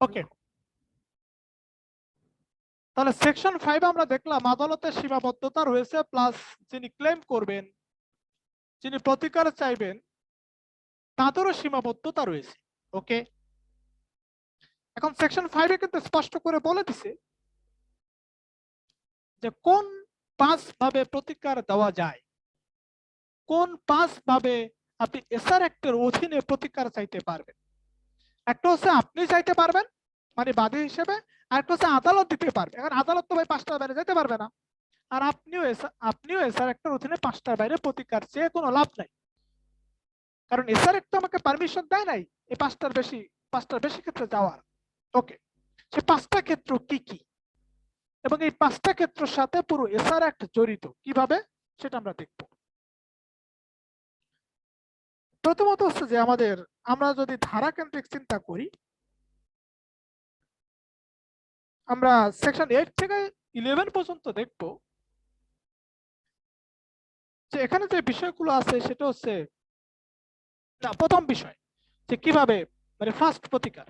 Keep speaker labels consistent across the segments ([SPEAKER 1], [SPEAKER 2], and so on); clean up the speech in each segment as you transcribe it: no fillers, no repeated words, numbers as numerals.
[SPEAKER 1] ওকে, তাহলে সেকশন 5 আমরা দেখলাম আদালতের সীমাবদ্ধতা রয়েছে, প্লাস যিনি ক্লেম করবেন, যিনি প্রতিকার চাইবেন, তাদেরও সীমাবদ্ধতা রয়েছে। ওকে, এখন সেকশন 5 এ কিন্তু স্পষ্ট করে বলে দিছে যে কোন 5 ভাবে প্রতিকার দেওয়া যায়, কোন 5 ভাবে আপনি এসআর অ্যাক্টের অধীনে প্রতিকার চাইতে পারবেন। একটা হচ্ছে আপনি চাইতে পারবেন মানে বাদী হিসেবে, আর একটা হচ্ছে আদালত দিতে পারবে। এখন আদালত তো ভাই 5টার বাইরে যেতে পারবে না, আর আপনিও এসআর অ্যাক্টের অধীনে 5টার বাইরে প্রতিকার চেয়ে কোনো লাভ নাই, কারণ এসআর অ্যাক্ট তো আমাকে পারমিশন দেয় নাই এই 5টার বেশি ক্ষেত্রে যাওয়ার। ওকে, সে 5টা ক্ষেত্র কি কি এবং এই 5টা ক্ষেত্রের সাথে পুরো এসআর অ্যাক্ট জড়িত কিভাবে সেটা আমরা দেখব। প্রথমত হচ্ছে যে আমরা যদি ধারা কেন্দ্রিক চিন্তা করি, আমরা সেকশন 8 থেকে 11 পর্যন্ত দেখব যে এখানে যে বিষয়গুলো আছে সেটা হচ্ছে না, প্রথম বিষয় যে কিভাবে মানে ফার্স্ট প্রতিকার,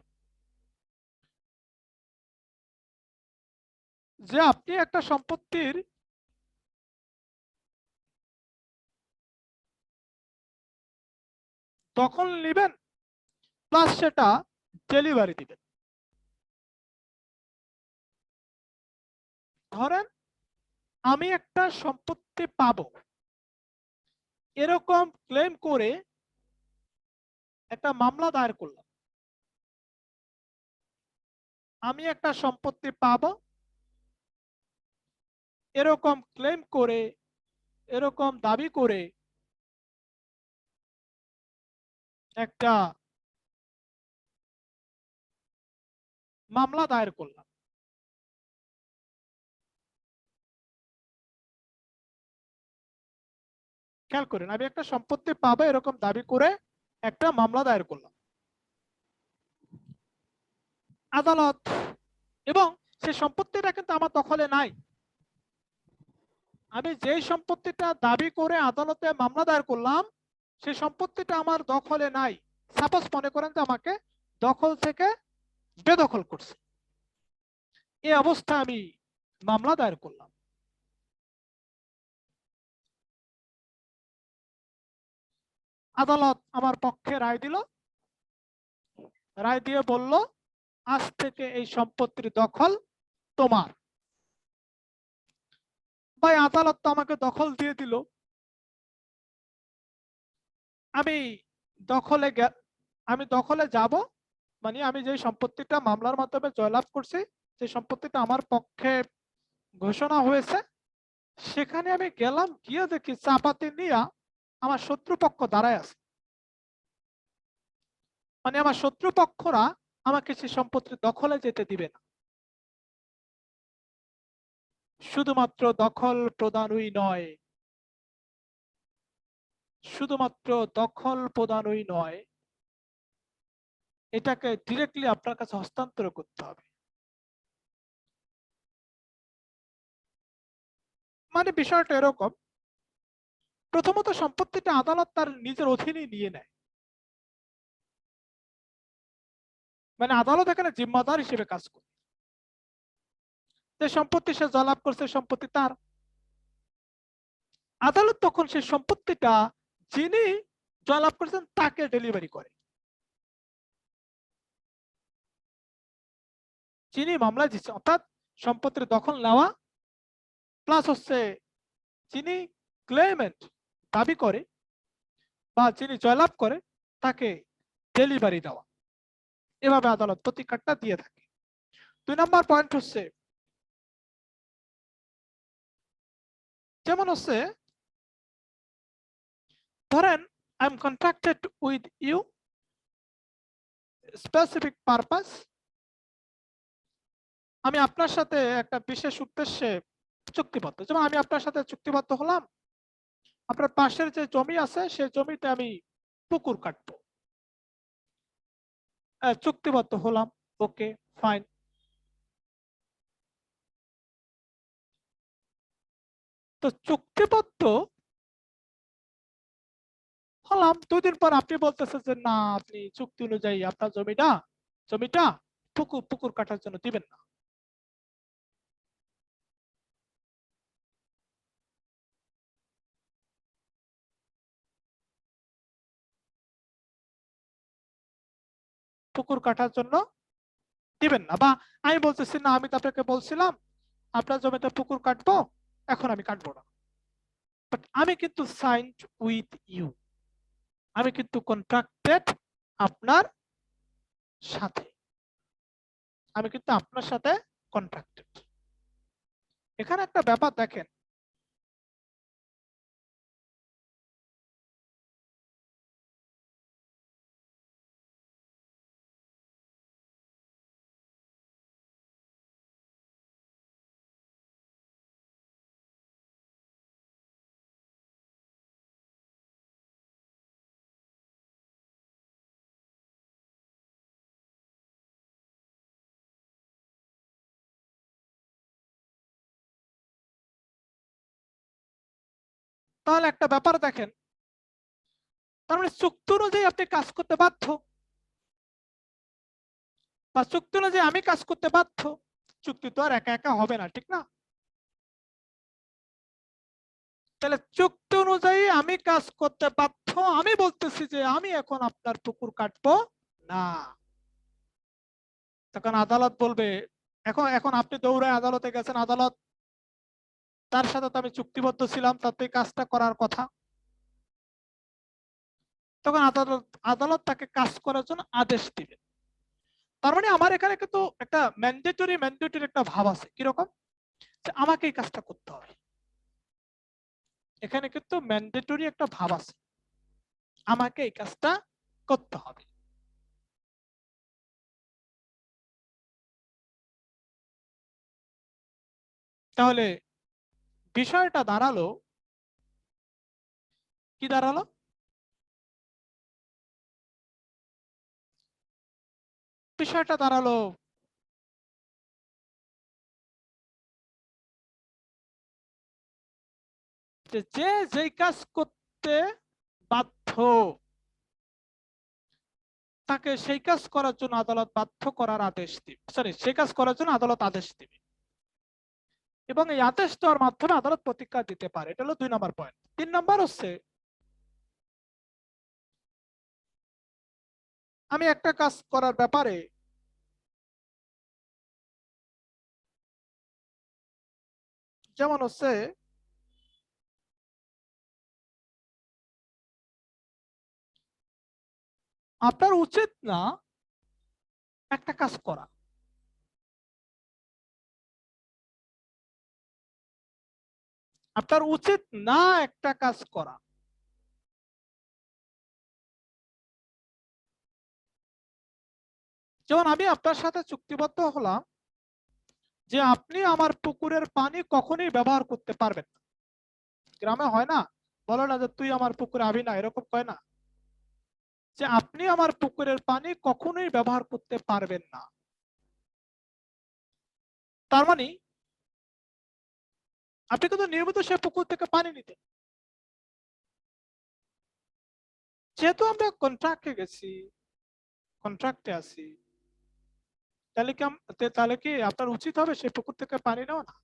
[SPEAKER 1] যে আপনি একটা সম্পত্তির দখল নেবেন প্লাস সেটা ডেলিভারি দিবেন। ধরেন আমি একটা সম্পত্তি পাবো এরকম ক্লেম করে একটা মামলা দায়ের করলাম, আমি একটা সম্পত্তি পাবো এরকম ক্লেম করে, এরকম দাবি করে একটা মামলা দায়ের করলাম। খেয়াল করেন, আমি একটা সম্পত্তি পাবো এরকম দাবি করে একটা মামলা দায়ের করলাম আদালত, এবং সেই সম্পত্তিটা কিন্তু আমার দখলে নাই। আমি যেই সম্পত্তিটা দাবি করে আদালতে মামলা দায়ের করলাম সেই সম্পত্তিটা আমার দখলে নাই। সাপোজ মনে করেন যে আমাকে দখল থেকে বেদখল করছে, এই অবস্থা আমি মামলা দায়ের করলাম। আদালত আমার পক্ষে রায় দিল, রায় দিয়ে বলল আজ থেকে এই সম্পত্তির দখল তোমার। ভাই আদালত তো আমাকে দখল দিয়ে দিল, আমি দখলে আমি দখলে যাব, মানে আমি যে সম্পত্তিটা মামলার মাধ্যমে জয়লাভ করছি যে সম্পত্তিটা আমার পক্ষে ঘোষণা হয়েছে, সেখানে আমি গেলাম, গিয়ে দেখি চাপাতি নিয়ে আমার শত্রুপক্ষ দাঁড়ায় আছে, মানে আমার শত্রুপক্ষরা আমাকে সেই সম্পত্তির দখলে যেতে দিবে না। শুধুমাত্র দখল প্রদানই নয়, শুধুমাত্র দখল প্রদানই নয়, এটাকে ডিরেক্টলি আপনার কাছে হস্তান্তর করতে হবে। মানে বিষয়টা এরকম, প্রথমত সম্পত্তিটা আদালত তার নিজের অধীনে নিয়ে নেয়, মানে আদালত এখানে জিম্মাদার হিসেবে কাজ করে। যে সম্পত্তি সে জয়লাভ করছে সম্পত্তি তার, আদালত তখন সেই সম্পত্তিটা যিনি জয়লাভ করছেন তাকে ডেলিভারি করে, যিনি মামলা দিচ্ছে, অর্থাৎ সম্পত্তির দখল নেওয়া প্লাস হচ্ছে যিনি ক্লেমেন্ট দাবি করে বা যিনি জয়লাভ করে তাকে ডেলিভারি দেওয়া। এভাবে আদালত প্রতিকারটা দিয়ে থাকে। 2 নম্বর পয়েন্ট হচ্ছে যেমন হচ্ছে ধরেন I am contracted with you specific purpose, আমি আপনার সাথে একটা বিশেষ উদ্দেশ্যে চুক্তিবদ্ধ। যেমন আমি আপনার সাথে চুক্তিবদ্ধ হলাম, আপনার পাশের যে জমি আছে সেই জমিতে আমি পুকুর কাটবো, চুক্তিবদ্ধ হলাম, ওকে ফাইন। তো চুক্তিবদ্ধ হলাম, 2 দিন পর আপনি বলতেছেন যে না, আপনি চুক্তি অনুযায়ী আপনার জমিটা পুকুর কাটার জন্য দিবেন না। পুকুর কাটার জন্য দিবেন না, বা আমি বলতেছি না, আমি তো আপনাকে বলছিলাম আপনার জমিতে পুকুর কাটবো, এখন আমি কাটবো না, বাট আমি কিন্তু সাইন্ড উইথ ইউ, আমি কিন্তু কন্ট্রাক্টেড আপনার সাথে, আমি কিন্তু আপনার সাথে কন্ট্রাক্টেড। এখানে একটা ব্যাপার দেখেন, তাহলে একটা ব্যাপার দেখেন, তার মানে চুক্তি অনুযায়ী আপনি কাজ করতে বাধ্য, বা চুক্তি অনুযায়ী আমি কাজ করতে বাধ্য। চুক্তি তো আর একা একা হবে না, ঠিক না? তাহলে চুক্তি অনুযায়ী আমি কাজ করতে বাধ্য, আমি বলতেছি যে আমি এখন আপনার পুকুর কাটবো না। তখন আদালত বলবে, এখন এখন আপনি দৌড়ায় আদালতে গেছেন, আদালত, তার সাথে তো আমি চুক্তিবদ্ধ ছিলাম, তাতে কাজটা করার কথা। তখন আদালত আদালত তাকে কাজ করার জন্য আদেশ দিবে। তার মানে আমার এখানে কিন্তু একটা ম্যান্ডেটরি একটা ভাব আছে, কিরকম, যে আমাকে এই কাজটা করতে হবে। এখানে কিন্তু ম্যান্ডেটরি একটা ভাব আছে, আমাকে এই কাজটা করতে হবে। তাহলে বিষয়টা দাঁড়ালো, কি দাঁড়ালো, বিষয়টা দাঁড়ালো যে যে যেই কাজ করতে বাধ্য, তাকে সেই কাজ করার জন্য আদালত বাধ্য করার আদেশ দিবে, সরি, সেই কাজ করার জন্য আদালত আদেশ দিবে, এবং এই আদেশ দেওয়ার মাধ্যমে আদালত প্রতিক্রিয়া দিতে পারে। এটা হলো 2 নম্বর পয়েন্ট। 3 নম্বর হচ্ছে, আমি একটা কাজ করার ব্যাপারে যেমন হচ্ছে, আপনার উচিত না একটা কাজ করা, আপনার উচিত না একটা কাজ করা। যেমন আমি আপনার সাথে চুক্তিবদ্ধ হলাম যে আপনি আমার পুকুরের পানি কখনোই ব্যবহার করতে পারবেন না। গ্রামে হয় না, বলে না যে তুই আমার পুকুরে আবি না, এরকম কয় না, যে আপনি আমার পুকুরের পানি কখনোই ব্যবহার করতে পারবেন না। তার মানে আপনি কিন্তু নিয়মিত সে পুকুর থেকে পানি নিতেন। যেহেতু আমরা কন্ট্রাক্টে গেছি, কন্ট্রাক্টে আছি, তাহলে কি আপনার উচিত হবে সেই পুকুর থেকে পানি নেওয়া না?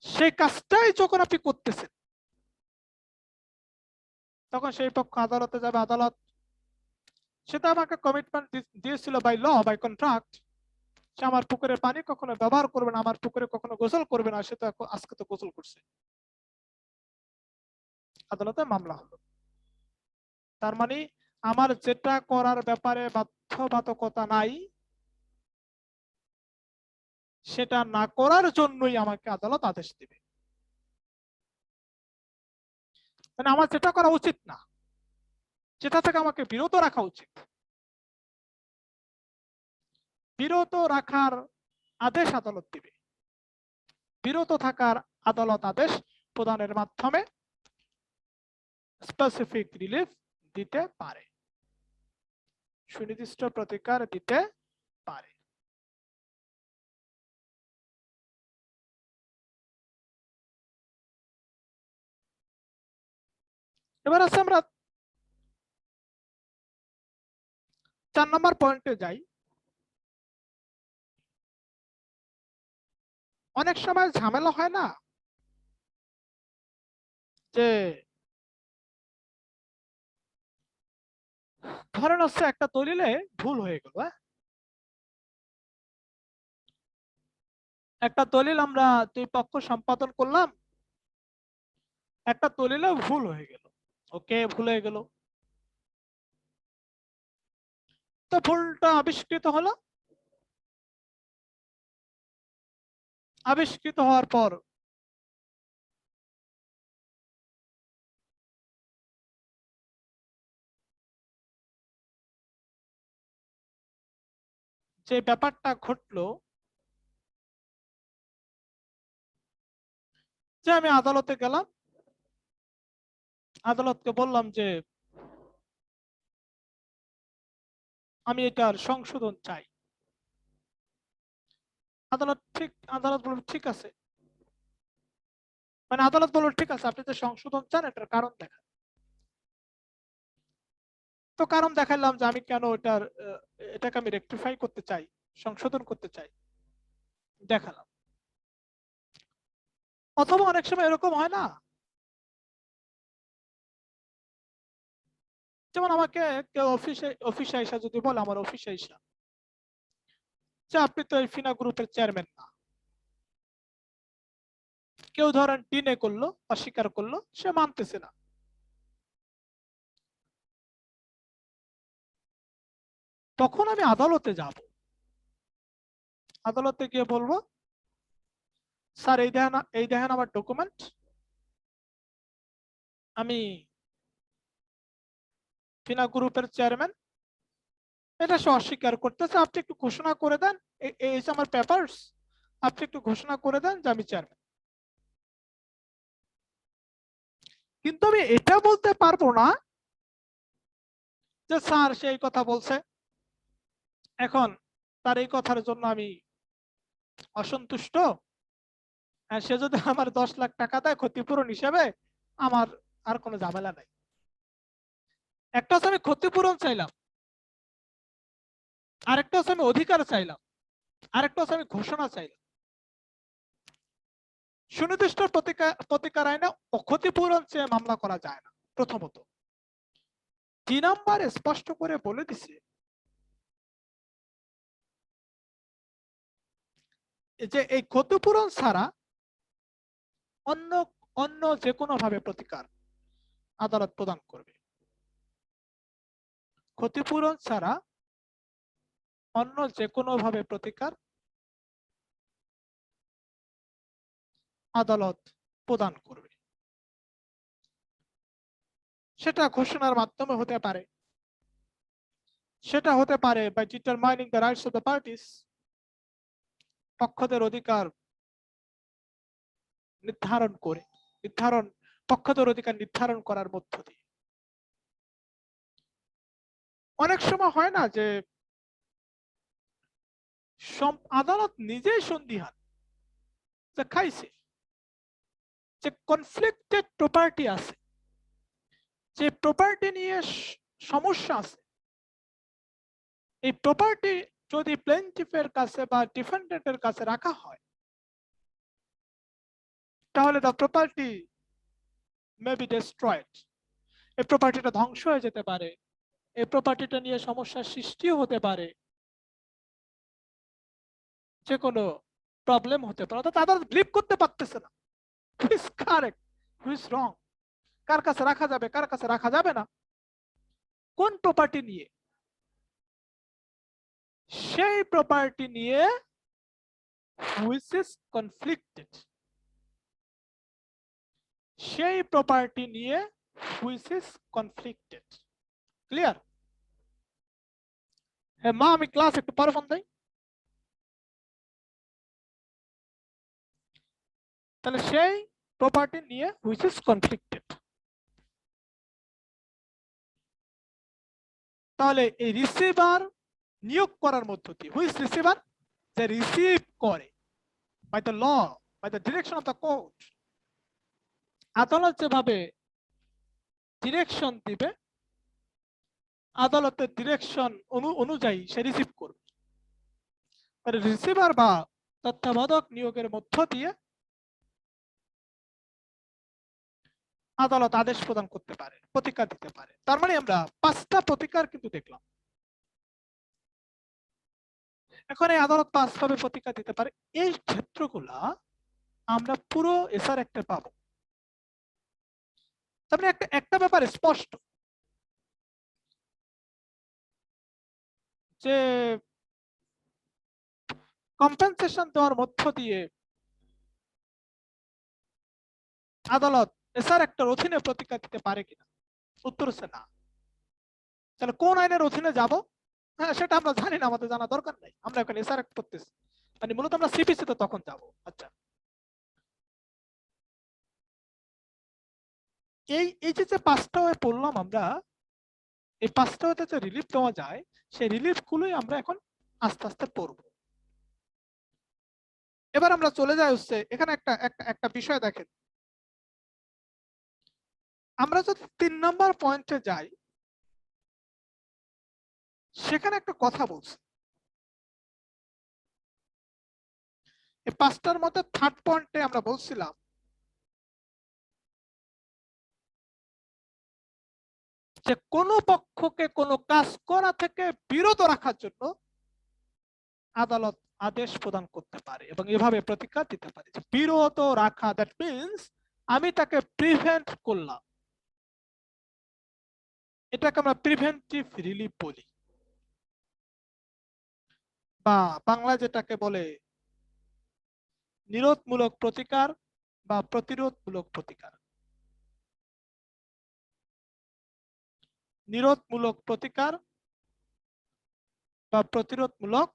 [SPEAKER 1] সেই কাজটাই যখন আপনি করতেছেন, তখন সেই পক্ষ আদালতে যাবে, আদালত সেটা আমাকে কমিটমেন্ট দিয়েছিল বাই ল, বাই কন্ট্রাক্ট, সে আমার পুকুরের পানি কখনো ব্যবহার করবে না, আমার পুকুরে কখনো গোসল করবে না, সে তো আজকে তো গোসল করছে, আদালতে মামলা হলো। তার মানে আমার যেটা করার ব্যাপারে বাধ্যবাধকতা নাই, সেটা না করার জন্যই আমাকে আদালত আদেশ দিবে। মানে আমার যেটা করা উচিত না, যেটা থেকে আমাকে বিরত রাখা উচিত, বিরত রাখার আদেশ আদালত দিবে। বিরত থাকার আদালত আদেশ প্রদানের মাধ্যমে স্পেসিফিক রিলিফ দিতে পারে, সুনির্দিষ্ট প্রতিকার দিতে পারে। এবার আছে আমরা 4 নম্বর পয়েন্টে যাই। অনেক সময় ঝামেলা হয় না যে ধরেন হচ্ছে একটা দলিলে ভুল হয়ে গেল, হ্যাঁ? একটা দলিল আমরা দুই পক্ষ সম্পাদন করলাম, একটা দলিলে ভুল হয়ে গেল, ওকে ভুল হয়ে গেল, তো ভুলটা আবিষ্কৃত হলো। আবিষ্কৃত হওয়ার পর যে ব্যাপারটা ঘটলো যে আমি আদালতে গেলাম, আদালতকে বললাম যে আমি এটার সংশোধন চাই। আদালত বলল ঠিক আছে, মানে আদালত বলল ঠিক আছে, আপনি যে সংশোধন চান এটার কারণ দেখান। তো কারণ দেখাইলাম যে আমি কেন এটাকে আমি রেকটিফাই করতে চাই, সংশোধন করতে চাই, দেখালাম। অথবা অনেক সময় এরকম হয় না, যেমন আমাকে কেউ অফিসে এসে যদি বলে, আমার অফিসে এসে যে আপনি তো এই ফিনা গ্রুপের চেয়ারম্যান না, কেউ ধরেন ডিনে করলো, অস্বীকার করলো, সে মানতেছে না, তখন আমি আদালতে যাব। আদালতে গিয়ে বলবো স্যার এই দেখেন আমার ডকুমেন্ট, আমি ফিনা গ্রুপের চেয়ারম্যান, এটা সে অস্বীকার করতেছে, আপনি একটু ঘোষণা করে দেন, এই যে আমার পেপারস, আপনি একটু ঘোষণা করে দেন যে আমি চেয়ারম্যান। কিন্তু আমি এটা বলতে পারবো না যে স্যার সে এই কথা বলছে, এখন তার এই কথার জন্য আমি অসন্তুষ্ট, সে যদি আমার 10 লাখ টাকা দেয় ক্ষতিপূরণ হিসেবে, আমার আর কোনো ঝামেলা নাই। একটা হচ্ছে আমি ক্ষতিপূরণ চাইলাম, আরেকটা হচ্ছে আমি অধিকার চাইলাম, আরেকটা হচ্ছে আমি ঘোষণা চাইলাম। সুনির্দিষ্ট প্রতিকার আইনে ক্ষতিপূরণ চেয়ে মামলা করা যায় না প্রথমত। 2 নম্বর স্পষ্ট করে বলে দিছে যে এই ক্ষতিপূরণ ছাড়া অন্য অন্য যে কোনো ভাবে প্রতিকার আদালত প্রদান করবে। ক্ষতিপূরণ ছাড়া অন্য যে কোনো ভাবে প্রতিকার আদালত প্রদান করবে। সেটা ঘোষণার মাধ্যমে হতে পারে, সেটা হতে পারে by determining the rights of the parties, পক্ষদের অধিকার পক্ষদের অধিকার নির্ধারণ করার মধ্য দিয়ে। অনেক সময় হয় না যে আদালত নিজেই সন্দিহান যে খাইছে, যে কনফ্লিক্টেড প্রপার্টি আছে, যে প্রপার্টি নিয়ে সমস্যা আছে, এই প্রপার্টি যদি প্লেনটিফের কাছে বা ডিফেন্ডেন্টের কাছে রাখা হয়, তাহলে the property may be destroyed, এই প্রপার্টিটা ধ্বংস হয়ে যেতে পারে, এই প্রপার্টিটা নিয়ে সমস্যার সৃষ্টিও হতে পারে, যে কোনো প্রবলেম হতে পারে। অর্থাৎ তারা বিলিভ করতে পারতেছে না who is correct, who is wrong, কার কাছে রাখা যাবে, কার কাছে রাখা যাবে না, কোন প্রপার্টি নিয়ে, সেই প্রপার্টি নিয়ে হুইচ ইজ কনফ্লিক্টেড, সেই প্রপার্টি নিয়ে হুইচ ইজ কনফ্লিক্টেড। ক্লিয়ার? হ্যাঁ মা, আমি ক্লাস একটু পরে ফোন দেই। তাহলে সেই প্রপার্টি নিয়ে হুইচ ইজ কনফ্লিক্টেড, তাহলে এই রিসিভার নিয়োগ করার মধ্য দিয়ে, হুইচ রিসিভার, যে রিসিভ করে by the law, by the direction of the court, আদালত যেভাবে ডিরেকশন দিবে, আদালতের ডিরেকশন অনুযায়ী সে রিসিভ করবে। রিসিভার বা তত্ত্বাবধায়ক নিয়োগের মধ্য দিয়ে আদালত আদেশ প্রদান করতে পারে, প্রতিকার দিতে পারে। তার মানে আমরা 5টা প্রতিকার কিন্তু দেখলাম। এখন এই আদালত 5 ভাবে প্রতিকার দিতে পারে। এই ক্ষেত্রগুলা আমরা পুরো এসআর অ্যাক্টে পাবো। তার মানে একটা ব্যাপার স্পষ্ট যে কম্পেনসেশন দেওয়ার মধ্য দিয়ে আদালত এসআর অ্যাক্টের অধীনে প্রতিকার দিতে পারে কিনা, উত্তর হচ্ছে না। তাহলে কোন আইনের অধীনে যাব, হ্যাঁ সেটা আমরা জানি না, আমাদের জানা দরকার নাই। আমরা এখন এসআর অ্যাক্ট করতেছি, মানে মূলত আমরা সিপিসি তে তখন যাব। আচ্ছা, এই যে 5টা ওয়ে পড়লাম আমরা, এই 5টা ওয়েতে যে রিলিফ দেওয়া যায় সেই রিলিফ গুলোই আমরা এখন আস্তে আস্তে পড়ব। এবার আমরা চলে যাই হচ্ছে এখানে একটা বিষয় দেখেন, আমরা যদি 3 নম্বর পয়েন্টে যাই, সেখানে একটা কথা বলছে। এই 5টার মধ্যে 3rd পয়েন্টে আমরা বলছিলাম যে কোন পক্ষকে কোনো কাজ করা থেকে বিরত রাখার জন্য আদালত আদেশ প্রদান করতে পারে এবং এভাবে প্রতিকার দিতে পারে। বিরত রাখা, দ্যাট মিন্স আমি তাকে প্রিভেন্ট করলাম, এটাকে আমরা প্রিভেন্টিভ রিলিফ বলি, বা বাংলা যেটাকে বলে নিরোধমূলক প্রতিকার বা প্রতিরোধমূলক প্রতিকার। নিরোধমূলক প্রতিকার বা প্রতিরোধমূলক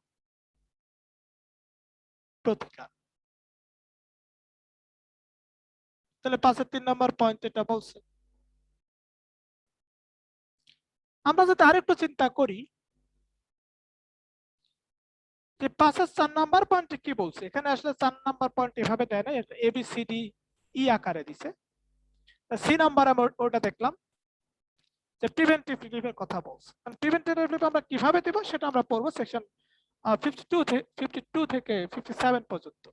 [SPEAKER 1] প্রতিকার। তাহলে 5-এর 3 নম্বর পয়েন্ট এটা বলছে। আমরা যদি আরেকটু চিন্তা করি যে 5-এর 4 নম্বর পয়েন্টে কি বলছে, এখানে আসলে 4 নম্বর পয়েন্ট এভাবে দেয় না, ABCD ই আকারে দিছে। সি নাম্বার আমরা ওটা দেখলাম যে প্রিভেন্টিভ রিলিফের কথা বলছে। প্রিভেন্টিভ রিলিফ আমরা কিভাবে দেব সেটা আমরা পড়বো সেকশন 52 থেকে 57 পর্যন্ত।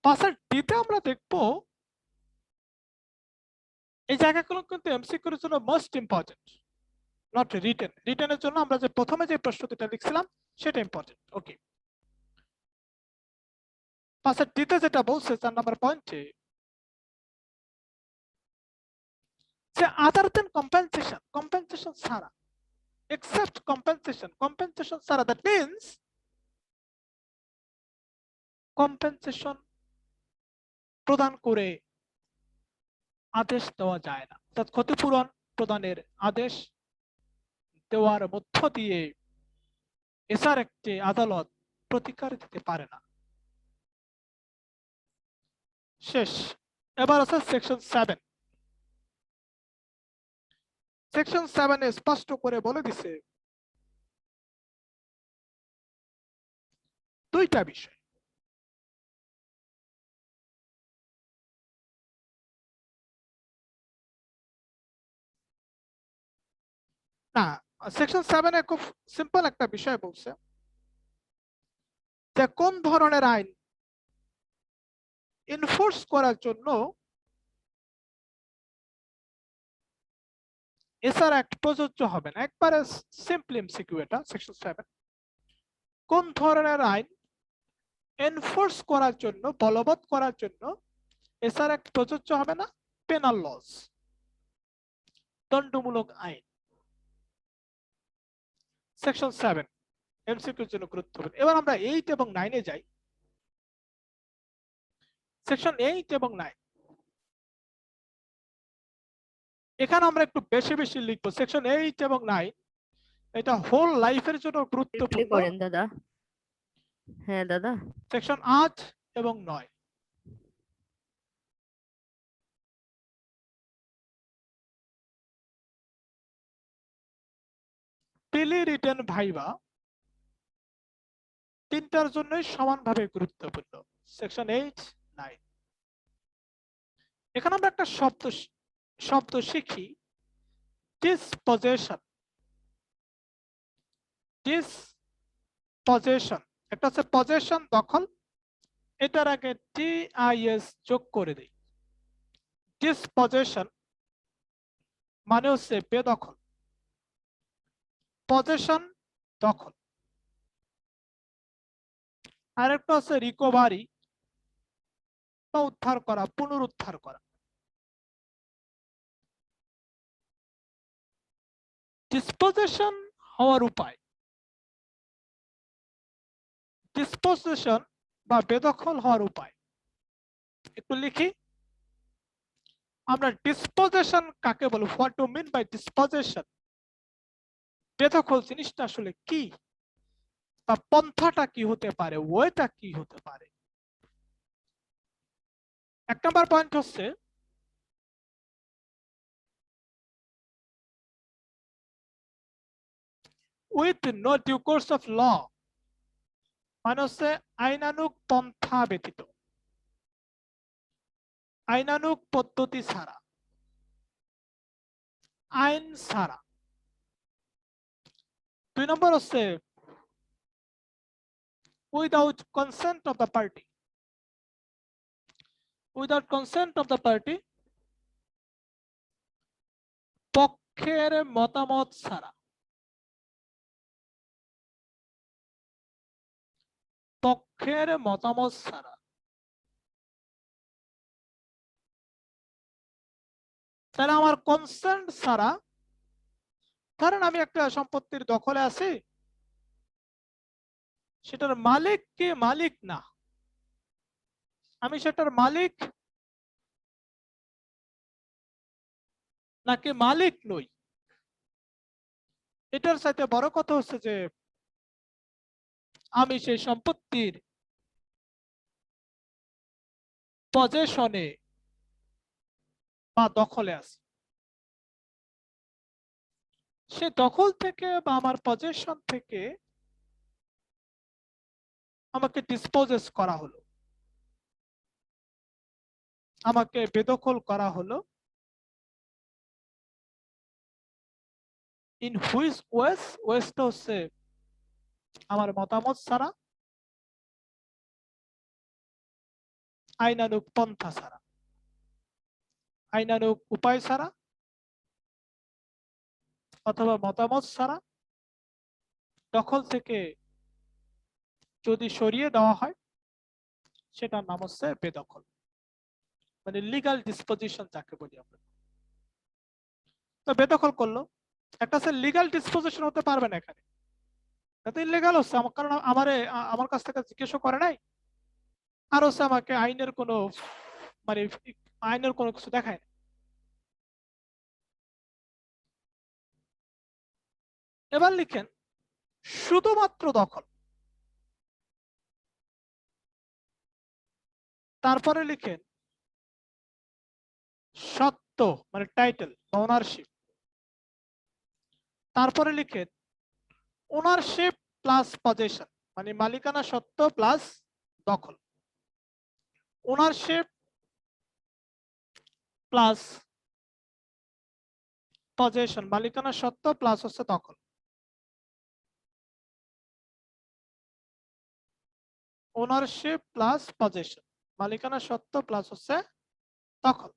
[SPEAKER 1] পাশের ডিতে আমরা দেখবো এই জায়গাগুলো কিন্তু এমসিকিউর জন্য মোস্ট ইম্পর্টেন্ট, নট রিটেন। রিটেনের জন্য আমরা যে প্রথমে যে প্রশ্নটা লিখছিলাম সেটা ইম্পর্টেন্ট। ওকে, পাশের ডিতে যেটা বলছে 4 নম্বর পয়েন্টে যে আদার দেন কম্পেনসেশন, কম্পেনসেশন ছাড়া, এক্সেপ্ট কম্পেনসেশন, কম্পেনসেশন ছাড়া, দ্যাট মিন্স কম্পেনসেশন প্রদান করে আদেশ দেওয়া যায় না, অর্থাৎ ক্ষতিপূরণ প্রদানের আদেশ দেওয়ার মধ্য দিয়ে এসআর একটি আদালত প্রতিকার দিতে পারে না। শেষ। এবার আছে সেকশন 7। সেকশন 7 এ স্পষ্ট করে বলে দিছে দুইটা বিষয়। না, সেকশন 7 এ খুব সিম্পল একটা বিষয় বলছে যে কোন ধরনের আইন এনফোর্স করার জন্য এসআর অ্যাক্ট প্রযোজ্য হবে না। একবারে সিম্পল এমসিকিউ এটা, সেকশন 7। কোন ধরনের আইন এনফোর্স করার জন্য, বলবৎ করার জন্য এসআর অ্যাক্ট প্রযোজ্য হবে না? পেনাল লস, দণ্ডমূলক আইন। সেকশন 7 এমসিকিউর জন্য গুরুত্বপূর্ণ। এবার আমরা 8 এবং 9 এ যাই। সেকশন 8 এবং 9, এখানে আমরা একটু বেশি বেশি লিখবো। সেকশন 8 এবং 9 এটা হোল লাইফের জন্য গুরুত্বপূর্ণ।
[SPEAKER 2] করেন দাদা। হ্যাঁ দাদা।
[SPEAKER 1] সেকশন 8 এবং 9, প্রিলি, রিটেন, ভাইভা তিনটার জন্যই সমানভাবে গুরুত্বপূর্ণ। সেকশন 8, 9। এখানে আমরা একটা শব্দ শিখি, ডিসপোজিশন। ডিসপজেশন, একটা হচ্ছে পজেশন দখল, এটার আগে টিআইএস যোগ করে দেই। ডিসপজেশন মানে হচ্ছে বেদখল, পজেশন দখল। আরেকটা হচ্ছে রিকভারি বা উদ্ধার করা, পুনরুদ্ধার করা। ডিসপোজিশন হওয়ার উপায়, ডিসপোজিশন বা বেদখল হওয়ার উপায় একটু লিখি। আমরা ডিসপোজিশন কাকে বলি, what do mean by disposition, বেদখল জিনিসটা আসলে কি, বা পন্থাটা কি হতে পারে, ওয়েটা কি হতে পারে। এক নম্বর পয়েন্ট হচ্ছে with no due course of law, মানে হচ্ছে আইনানুগ পন্থা ব্যতীত, আইনানুগ পদ্ধতি ছাড়া, আইন ছাড়া। দুই নম্বর হচ্ছে without consent of the party, without consent of the party, পক্ষের মতামত ছাড়া, পক্ষের মতামত ছাড়া। তাহলে আমার কনসেন্ট ছাড়া, ধরেন আমি একটা সম্পত্তির দখলে আছি, সেটার মালিক কে মালিক না, আমি সেটার মালিক নাকি মালিক নই, এটার সাথে বড় কথা হচ্ছে যে আমি সেই সম্পত্তির পজেশনে বা দখলে আছি। সে দখল থেকে বা আমার পজেশন থেকে আমাকে ডিসপোজেস করা হলো, আমাকে বেদখল করা হলো, ইন হুইচ ওয়েস, ওয়েসটা হচ্ছে আমার মতামত ছাড়া, আইনানুগ পন্থা ছাড়া, আইনানুগ উপায় ছাড়া অথবা মতামত ছাড়া দখল থেকে যদি সরিয়ে দেওয়া হয়, সেটার নাম হচ্ছে বেদখল, মানে লিগাল ডিসপোজিশন যাকে বলি আমরা। তো বেদখল করলো, একটা হচ্ছে লিগাল ডিসপোজিশন হতে পারবে না এখানে, এটা ইলিগাল হচ্ছে আমার, কারণ আমার কাছ থেকে জিজ্ঞেসও করে নাই, আর হচ্ছে আমাকে আইনের কোনো মানে আইনের কোনো কিছু দেখায় না। এবার লিখেন শুধুমাত্র দখল, তারপরে লিখেন সত্ত্ব মানে টাইটেল বা ওনারশিপ, তারপরে লিখেন ওনারশিপ প্লাস পজেশন মানে মালিকানা সত্ত্ব প্লাস দখল, ওনারশিপ প্লাস পজেশন মালিকানা সত্ত্ব প্লাস হচ্ছে দখল, ওনারশিপ প্লাস পজেশন মালিকানা সত্ত্ব প্লাস হচ্ছে দখল।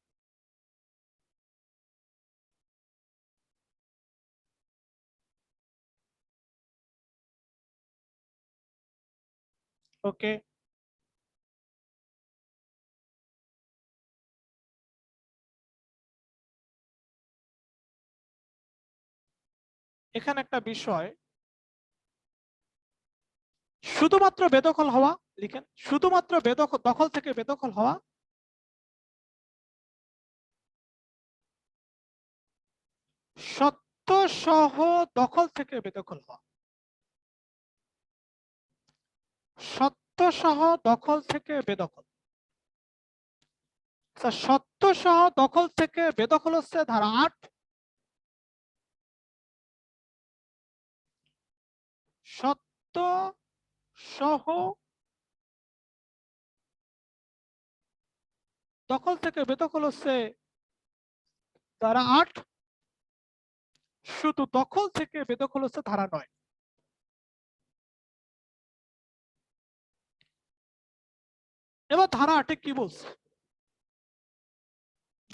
[SPEAKER 1] ওকে, এখানে একটা বিষয়, শুধুমাত্র বেদখল হওয়া, লিখেন শুধুমাত্র বেদখল, দখল থেকে বেদখল হওয়া, সত্ত্ব সহ দখল থেকে বেদখল হওয়া, সত্ত্ব সহ দখল থেকে বেদখল। সত্ত্ব সহ দখল থেকে বেদখল হচ্ছে ধারা 8, সত্ত্ব সহ দখল থেকে বেদখল হচ্ছে ধারা 8, শুধু দখল থেকে বেদখল হচ্ছে ধারা 9। এবার ধারা 8 কি বলছে?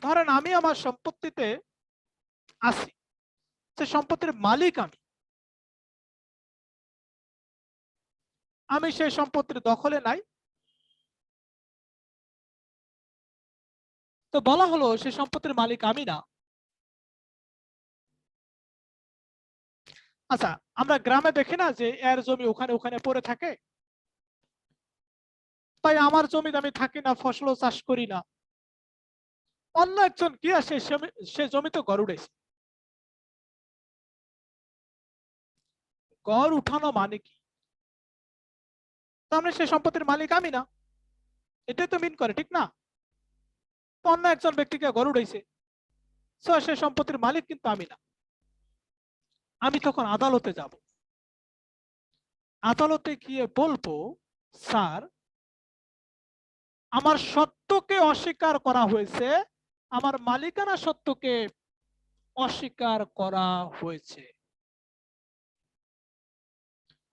[SPEAKER 1] ধরেন আমি আমার সম্পত্তিতে আছি, সে সম্পত্তির মালিক আমি সেই সম্পত্তির দখলে নাই। তো বলা হলো সেই সম্পত্তির মালিক আমি না। আচ্ছা, আমরা গ্রামে দেখি না যে এর জমি ওখানে ওখানে পড়ে থাকে, তাই আমার জমিতে আমি থাকি না, ফসলও চাষ করি না, অন্য একজন কি আসে সে জমিতে গড় উঠেছে। গড় উঠানো মানে কি? তার মানে সেই সম্পত্তির মালিক আমি না, এটাই তো মিন করে, ঠিক না? তো অন্য একজন ব্যক্তিকে গড় উঠেছে, সে সম্পত্তির মালিক কিন্তু আমি না। আমি তখন আদালতে যাব, আদালতে গিয়ে বলবো, স্যার আমার সত্যকে অস্বীকার করা হয়েছে, আমার মালিকানা সত্যকে অস্বীকার করা হয়েছে,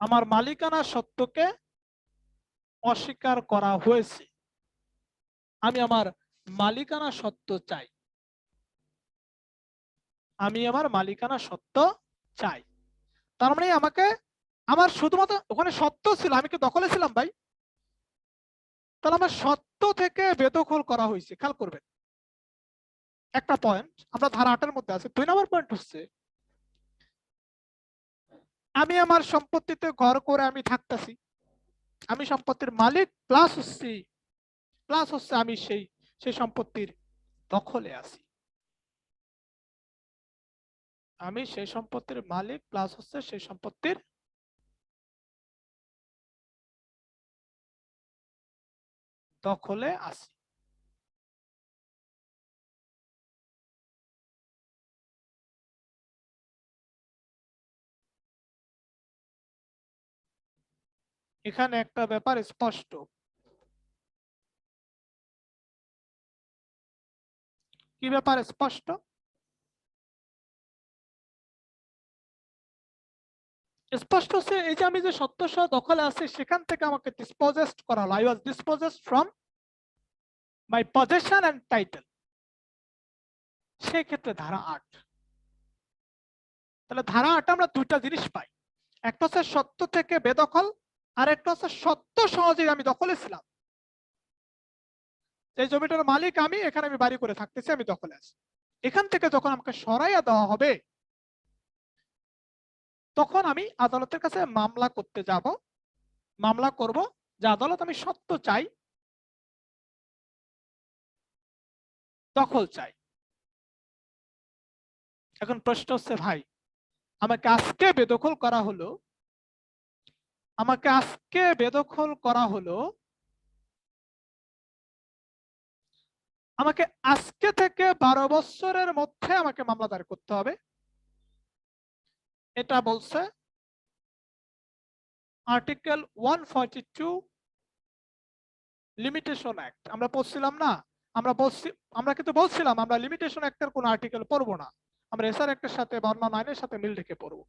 [SPEAKER 1] আমার মালিকানা সত্যকে অস্বীকার করা হয়েছে, আমি আমার মালিকানা সত্ত্ব চাই, আমি আমার মালিকানা সত্ত্ব চাই। তার মানে আমাকে, আমার শুধুমাত্র ওখানে সত্ত্ব ছিল, আমি কি দখলে ছিলাম ভাই? তাহলে আমার সত্ত্ব থেকে বেদখল করা হয়েছে। খেয়াল করবেন একটা পয়েন্ট, আমরা ধারা 8 এর মধ্যে আছে। 2 নম্বর পয়েন্ট হচ্ছে, আমি আমার সম্পত্তিতে ঘর করে আমি থাকতেছি, আমি সম্পত্তির মালিক, প্লাস হচ্ছে আমি সেই সম্পত্তির দখলে আছি, আমি সেই সম্পত্তির মালিক প্লাস হচ্ছে সেই সম্পত্তির দখলে আছি। এখানে একটা ব্যাপার স্পষ্ট, কি ব্যাপার স্পষ্ট? স্পষ্ট হচ্ছে এই যে আমি যে সত্য সহ দখলে আছি, সেখান থেকে আমাকে ডিসপোজেসড করা হলো, I was dispossessed from my possession and title. সেই ক্ষেত্রে ধারা 8। তাহলে ধারা 8 আমরা দুইটা জিনিস পাই, একটা হচ্ছে সত্য থেকে বেদখল, আর একটা হচ্ছে সত্য সহজে আমি দখলে ছিলাম, এই জমিটার মালিক আমি, এখানে আমি বাড়ি করে থাকতেছি, আমি দখলে আছি। এখান থেকে যখন আমাকে সরাইয়া দেওয়া হবে, তখন আমি আদালতের কাছে মামলা করতে যাব, মামলা করব যে আদালত আমি সত্য চাই, দখল চাই। এখন প্রশ্ন হচ্ছে, ভাই আমাকে আজকে বেদখল করা হলো, আমাকে আজকে বেদখল করা হলো, আমাকে আজকে থেকে 12 বছরের মধ্যে আমাকে মামলা দায়ের করতে হবে, এটা বলছে আর্টিকেল 142 লিমিটেশন অ্যাক্ট। আমরা পড়ছিলাম না, আমরা কিন্তু বলছিলাম আমরা লিমিটেশন অ্যাক্টের কোন আর্টিকেল পড়বো না, আমরা এসআর অ্যাক্টের সাথে বা অন্যান্য আইনের সাথে মিল রেখে পড়বো।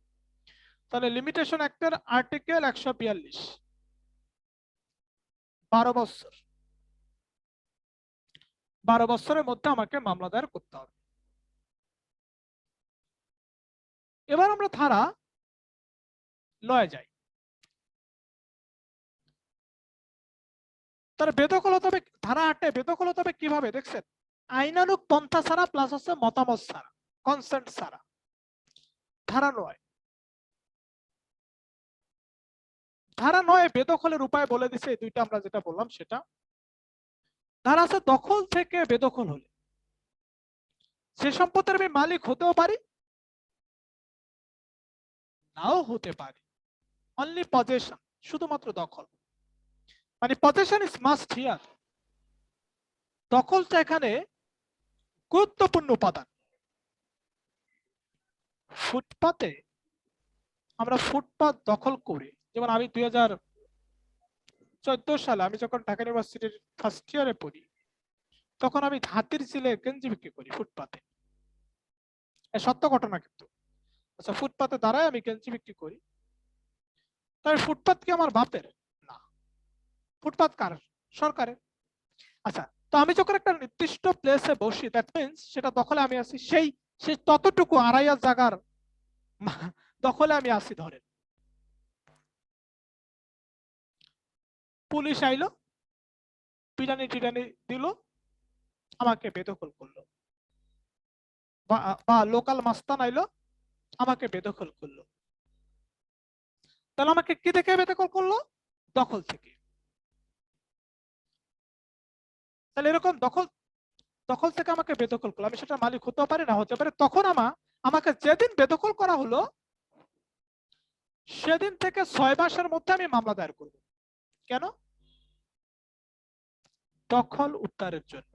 [SPEAKER 1] তাহলে লিমিটেশন অ্যাক্টের আর্টিকেল 142, 12 বছর, 12 বছরের মধ্যে আমাকে মামলা দায়ের করতে হবে। এবার আমরা ধারা 9 যাই। তার বেদখল হতে হবে, ধারা 8 বেদখল হতে হবে কিভাবে দেখছেন? আইনানুগ পন্থা ছাড়া, প্লাস হচ্ছে মতামত ছাড়া, কনসেন্ট ছাড়া। ধারা 9, ধারা 9 বেদখলের উপায় বলে দিছে, এই দুইটা আমরা যেটা বললাম সেটা। ধারা আছে দখল থেকে বেদখল হলে সে সম্পত্তির আমি মালিক হতেও পারি, নাও হতে পারি, অনলি পজেশন, শুধুমাত্র দখল, মানে পজেশন ইজ মাস্ট হিয়ার। দখলটা এখানে গুরুত্বপূর্ণ উপাদান। ফুটপাতে আমরা ফুটপাত দখল করি, যেমন আমি 2014 সালে আমি যখন ঢাকা ইউনিভার্সিটির ফার্স্ট ইয়ারে পড়ি, তখন আমি হাতির ঝিলে গেঞ্জি বিক্রি করি ফুটপাতে, সত্য ঘটনা কিন্তু। আচ্ছা, ফুটপাতে দাঁড়ায় আমি গেঞ্জি বিক্রি করি, তাই ফুটপাত কি আমার বাপের? না। ফুটপাত কার? সরকারের। আচ্ছা, তো আমি যখন একটা নির্দিষ্ট প্লেসে বসি, দ্যাট মিন্স সেটা দখলে আমি আছি, সেই ততটুকু আড়াইয়া জায়গার দখলে আমি আছি। ধরেন পুলিশ আইলো, পিটানি টিটানি দিল, আমাকে বেদখল করলো, বা লোকাল মাস্তান আইলো, আমাকে বেদখল করলো। তাহলে আমাকে কি থেকে বেদখল করলো? দখল থেকে। তাহলে এরকম দখল দখল থেকে আমাকে বেদখল করলো, আমি সেটা মালিক হতে পারি, না হতে পারে। তখন আমাকে যেদিন বেদখল করা হলো সেদিন থেকে 6 মাসের মধ্যে আমি মামলা দায়ের করব। কেন? দখল উদ্ধারের জন্য।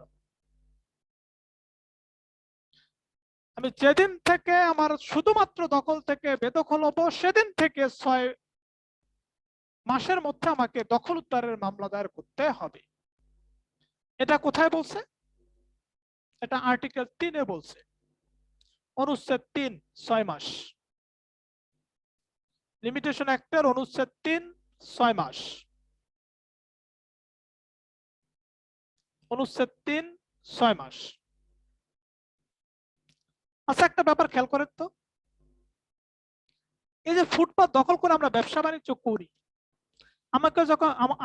[SPEAKER 1] আমি যেদিন থেকে আমার শুধুমাত্র দখল থেকে বেদখল হবো, সেদিন থেকে 6 মাসের মধ্যে আমাকে দখল উদ্ধারের মামলা দায়ের করতে হবে। এটা কোথায় বলছে? এটা আর্টিকেল 3-এ বলছে, অনুচ্ছেদ 3, 6 মাস। লিমিটেশন অ্যাক্টের অনুচ্ছেদ 3, 6 মাস। অনুচ্ছেদ 3, 6 মাস। আচ্ছা, একটা ব্যাপার খেয়াল করেন তো, এই যে ফুটপাত দখল করে আমরা ব্যবসা বাণিজ্য করি,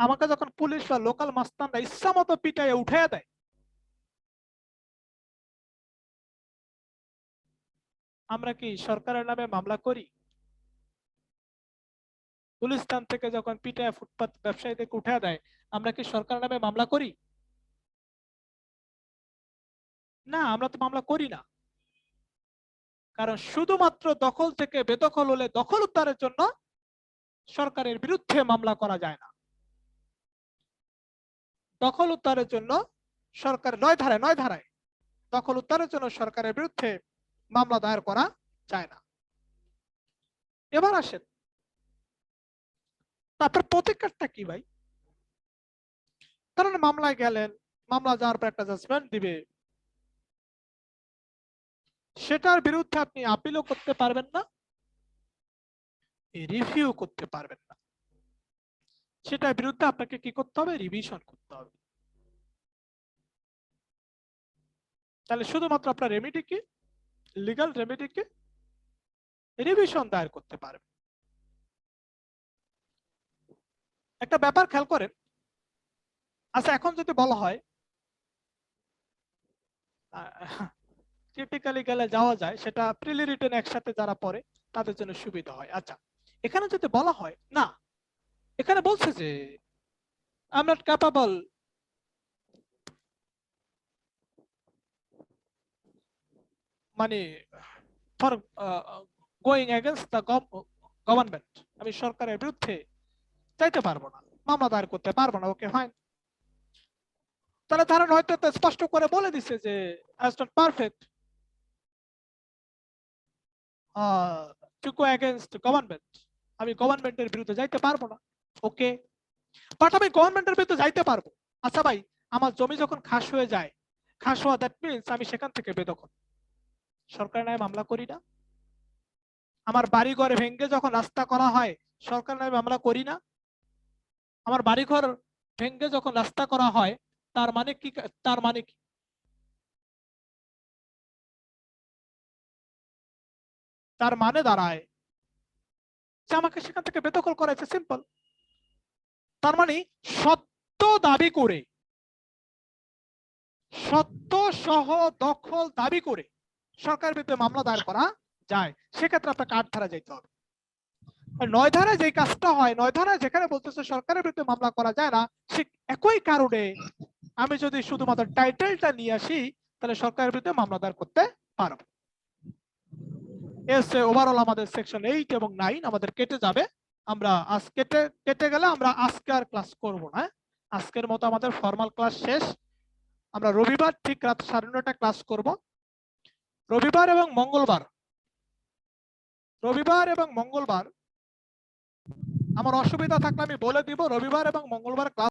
[SPEAKER 1] আমাকে যখন পুলিশ বা লোকাল মাস্তানরা ইচ্ছা মতো পিটাইয়ে উঠাইয়া দেয়, আমরা কি সরকারের নামে মামলা করি? গুলিস্তান থেকে যখন পিটাইয়ে ফুটপাত ব্যবসায়ীদেরকে উঠাইয়া দেয়, আমরা কি সরকারের নামে মামলা করি? না, আমরা তো মামলা করি না। কারণ শুধুমাত্র দখল থেকে বেদখল হলে দখল উদ্ধারের জন্য সরকারের বিরুদ্ধে মামলা করা যায় না। দখল উদ্ধারের জন্য সরকার 9 ধারায় দখল উদ্ধারের জন্য সরকারের বিরুদ্ধে মামলা দায়ের করা যায় না। এবার আসেন, তারপর প্রতিকারটা কি ভাই? কারণ মামলায় গেলেন, মামলা যাওয়ার পর একটা জাজমেন্ট দিবে, সেটার বিরুদ্ধে আপনি আপিলও করতে পারবেন না, রিভিউ করতে পারবেন না। সেটার বিরুদ্ধে আপনাকে কি করতে হবে? রিভিশন করতে হবে। তাহলে শুধুমাত্র আপনার রেমেডি কি? লিগ্যাল রেমেডি কি? রিভিশন দায়ের করতে পারবেন। একটা ব্যাপার খেয়াল করেন। আচ্ছা, এখন যদি বলা হয় টিপিক্যালি গেলে যাওয়া যায়, সেটা প্রিলি রিটেন একসাথে যারা পড়ে তাদের জন্য সুবিধা হয়। আচ্ছা, এখানে যদি বলা হয় না, এখানে বলছে যে আই এম নট ক্যাপাবল মানে for going against the government, আমি সরকারের বিরুদ্ধে চাইতে পারবো না, মামলা দায়ের করতে পারবো না। ওকে, ফাইন। তাহলে তারা হয়তো স্পষ্ট করে বলে দিছে যে I am not perfect to go against government, আমি গভর্নমেন্টের বিরুদ্ধে যাইতে পারবো না। ওকে, বাট আমি গভর্নমেন্টের বিরুদ্ধে যাইতে পারবো। আচ্ছা ভাই, আমার জমি যখন খাস হয়ে যায়, খাস হওয়া দ্যাট মিন্স আমি সেখান থেকে বেদখল, সরকারের নামে মামলা করি না? আমার বাড়ি ঘর ভেঙে যখন রাস্তা করা হয়, সরকারের নামে মামলা করি না? আমার বাড়ি ঘর ভেঙে যখন রাস্তা করা হয়, তার মানে কি? তার মানে কি? তার মানে দাঁড়ায় যে আমাকে সেখান থেকে বেদখল করাইছে, সিম্পল। তার মানে সত্য দাবি করে, সত্য সহ দখল দাবি করে সরকারের বিরুদ্ধে মামলা দায়ের করা যায়। সেক্ষেত্রে আপনাকে 8 ধারা যেতে হবে। 9 ধারায় যে কাজটা হয়, 9 ধারায় যেখানে বলতেছে সরকারের বিরুদ্ধে মামলা করা যায় না, সে একই কারণে আমি যদি শুধুমাত্র টাইটেলটা নিয়ে আসি, তাহলে সরকারের বিরুদ্ধে মামলা দায়ের করতে পারবো। এসে ওভারঅল আমাদের সেকশন 8 এবং 9 আমাদের কেটে যাবে। আমরা আজ কেটে গেলে আমরা আজকে আর ক্লাস করব না। আজকের মতো আমাদের ফর্মাল ক্লাস শেষ। আমরা রবিবার ঠিক রাত 9:30 ক্লাস করব। রবিবার এবং মঙ্গলবার আমার অসুবিধা থাকলে আমি বলে দিব, রবিবার এবং মঙ্গলবার ক্লাস